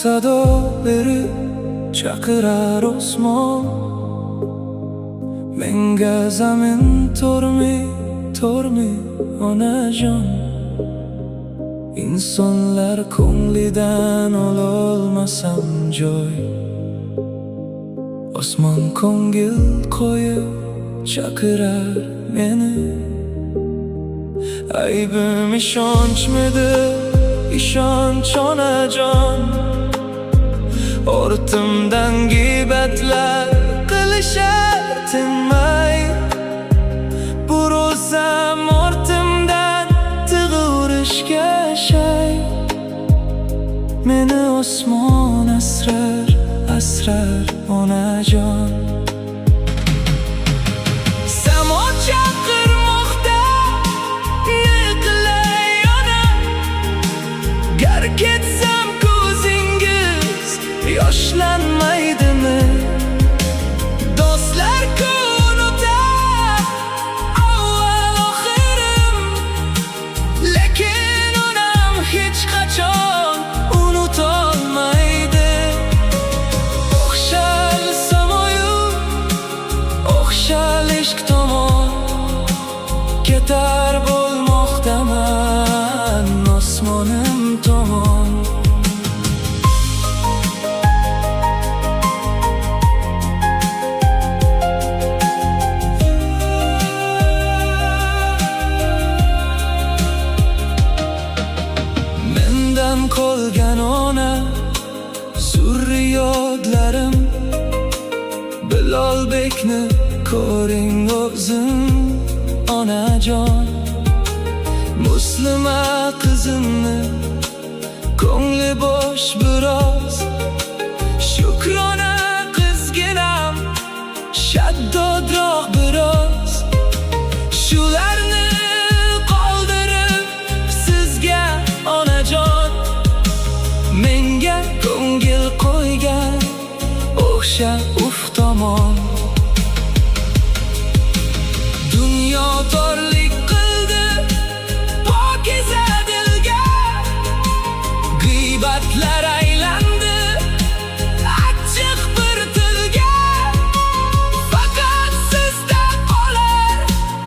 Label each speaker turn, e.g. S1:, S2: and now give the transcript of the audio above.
S1: sado berib chaqirar osmon. Menga zamin to'rmi onajon. İnsanlar ko'nglidan ololmasam joy. Osmon ko'ngil qo'yib chaqirar meni. Aybim ishonchmidi, ishonch onajon. Ortimdan g'iybatlar qilishar tinmay. Burilsam ortimdan tig'i urishga shay. Meni osmon asrar onajon. Samo chaqirmoqda, ne qilay ona? Gar ketsam ko'zingiz yoshlanmaydimi? Do'stlar kun o'tar, avval oxirim, lekin onam hech qachon unutolmaydi. O'xshal samoyu, o'xshal ishq tomon, ketar bo'lmoqdaman osmonim tomon. Mendan qolgan ona zurriyotlarim, Bilolbekni ko'ring o'zim onajon. Muslima qizimni ko'ngli bo'sh biroz